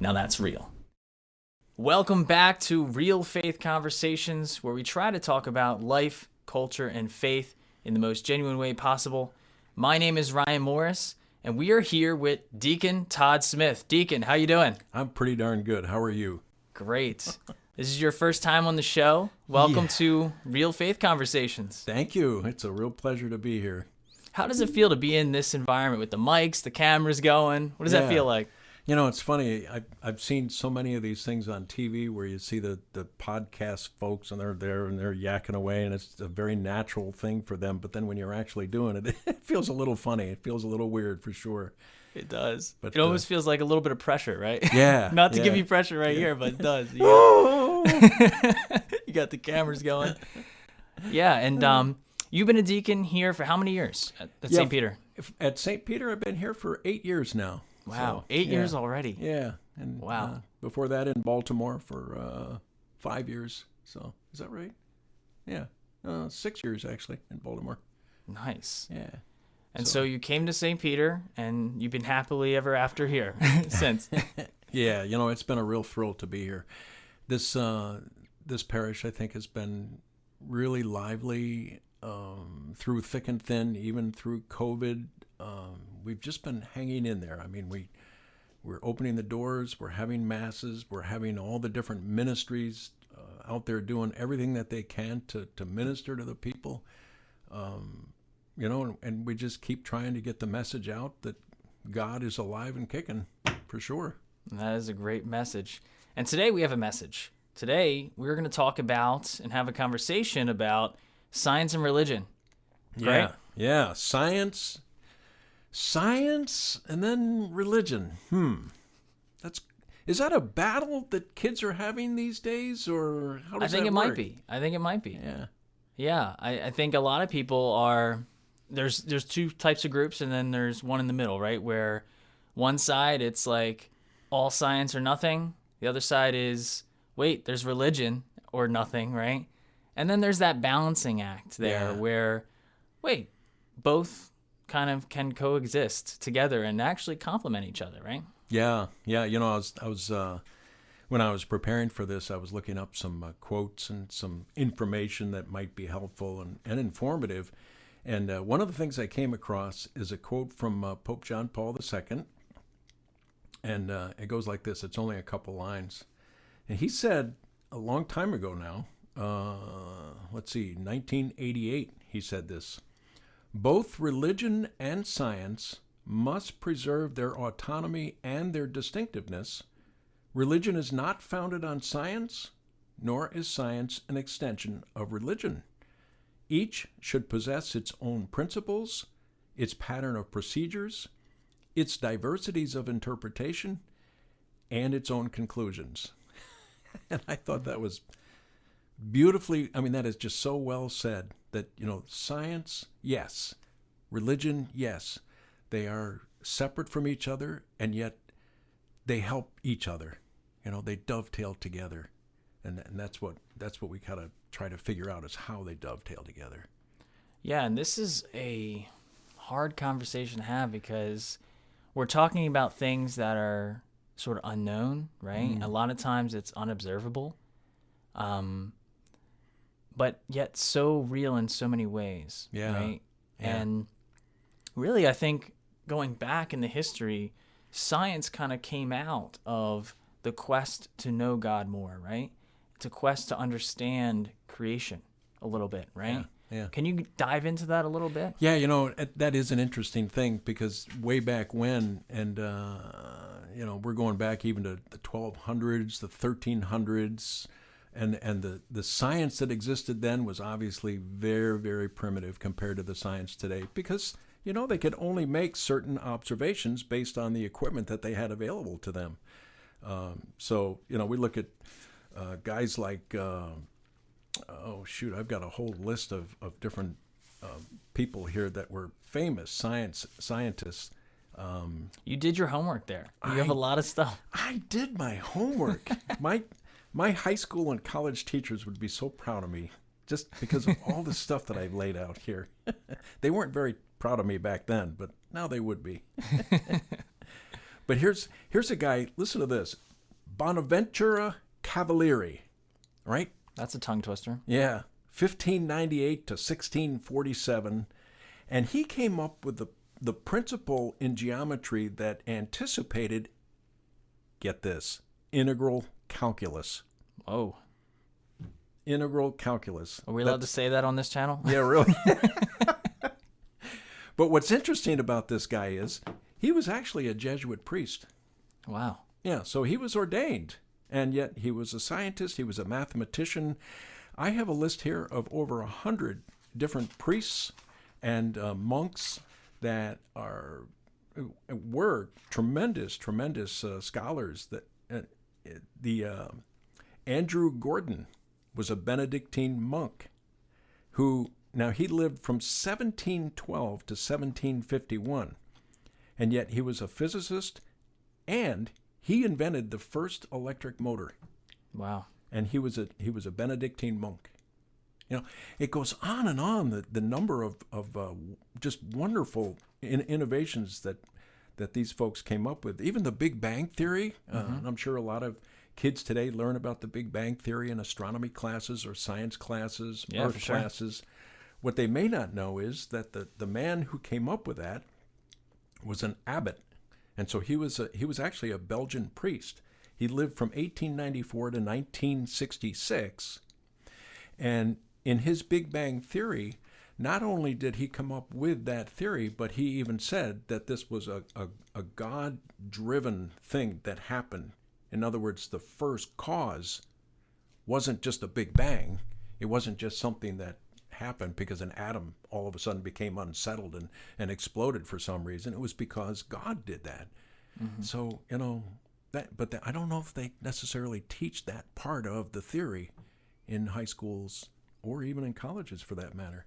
Now that's real. Welcome back to Real Faith Conversations, where we try to talk about life, culture, and faith in the most genuine way possible. My name is Ryan Morris, and we are here with Deacon Todd Smith. Deacon, how you doing? I'm pretty darn good. How are you? Great. This is your first time on the show. Welcome to Real Faith Conversations. Thank you. It's a real pleasure to be here. How does it feel to be in this environment with the mics, the cameras going? What does that feel like? You know, it's funny. I've seen so many of these things on TV where you see the podcast folks and they're there and they're yakking away and it's a very natural thing for them. But then when you're actually doing it, it feels a little funny. It feels a little weird for sure. It does. But it almost feels like a little bit of pressure, right? Yeah. Not to give you pressure here, but it does. You got the cameras going. Yeah, and you've been a deacon here for how many years at St. Peter? At St. Peter, I've been here for 8 years now. Wow, so, 8 years already. Yeah. And wow. Before that in Baltimore for 5 years. So, is that right? Yeah. 6 years, actually, in Baltimore. Nice. Yeah. And so you came to St. Peter, and you've been happily ever after here since. Yeah, you know, it's been a real thrill to be here. This parish, I think, has been really lively through thick and thin, even through COVID. We've just been hanging in there. I mean, we're opening the doors, we're having masses, we're having all the different ministries out there doing everything that they can to minister to the people. You know, and we just keep trying to get the message out that God is alive and kicking, for sure. And that is a great message. And today we have a message. Today we're going to talk about and have a conversation about science and religion. Right? Yeah. Science, and then religion. Is that a battle that kids are having these days, or how does that work? I think it might be. Yeah. Yeah, I think a lot of people are. There's two types of groups, and then there's one in the middle, right? Where one side it's like all science or nothing. The other side is there's religion or nothing, right? And then there's that balancing act there where both kind of can coexist together and actually complement each other, right? Yeah. You know, I was when I was preparing for this, I was looking up some quotes and some information that might be helpful and informative. And one of the things I came across is a quote from Pope John Paul II. And it goes like this. It's only a couple lines. And he said a long time ago now, 1988, he said this: "Both religion and science must preserve their autonomy and their distinctiveness. Religion is not founded on science, nor is science an extension of religion. Each should possess its own principles, its pattern of procedures, its diversities of interpretation, and its own conclusions." And I thought that was beautifully, that is just so well said that, you know, science, yes. Religion, yes. They are separate from each other, and yet they help each other. You know, they dovetail together. And that's what we kind of try to figure out, is how they dovetail together. Yeah, and this is a hard conversation to have because we're talking about things that are sort of unknown, right? A lot of times it's unobservable, but yet so real in so many ways, right? Yeah. And really, I think going back in the history, science kind of came out of the quest to know God more, right? It's a quest to understand creation a little bit, right? Yeah. Can you dive into that a little bit? Yeah, you know, that is an interesting thing because way back when, and, you know, we're going back even to the 1200s, the 1300s, and the science that existed then was obviously very, very primitive compared to the science today because, you know, they could only make certain observations based on the equipment that they had available to them. So, you know, we look at guys like, I've got a whole list of different people here that were famous scientists. You did your homework there. You have a lot of stuff. I did my homework. My high school and college teachers would be so proud of me just because of all the stuff that I've laid out here. They weren't very proud of me back then, but now they would be. But here's a guy, listen to this. Bonaventura Cavalieri, right? That's a tongue twister. Yeah, 1598 to 1647. And he came up with the principle in geometry that anticipated, get this, integral calculus. Oh. Integral calculus. Are we allowed to say that on this channel? Yeah, really. But what's interesting about this guy is he was actually a Jesuit priest. Wow. Yeah, so he was ordained, and yet he was a scientist, he was a mathematician. I have a list here of over 100 different priests and monks that were tremendous scholars. That Andrew Gordon was a Benedictine monk who, now he lived from 1712 to 1751, and yet he was a physicist, and he invented the first electric motor. Wow. And he was a Benedictine monk. You know, it goes on and on, the number of just wonderful innovations that these folks came up with. Even the Big Bang Theory. I'm sure a lot of kids today learn about the Big Bang Theory in astronomy classes or science classes, earth classes. What they may not know is that the man who came up with that was an abbot. And so he was actually a Belgian priest. He lived from 1894 to 1966. And in his Big Bang Theory, not only did he come up with that theory, but he even said that this was a God-driven thing that happened. In other words, the first cause wasn't just a Big Bang. It wasn't just something that happened because an atom all of a sudden became unsettled and exploded for some reason. It was because God did that. So, you know, I don't know if they necessarily teach that part of the theory in high schools or even in colleges for that matter.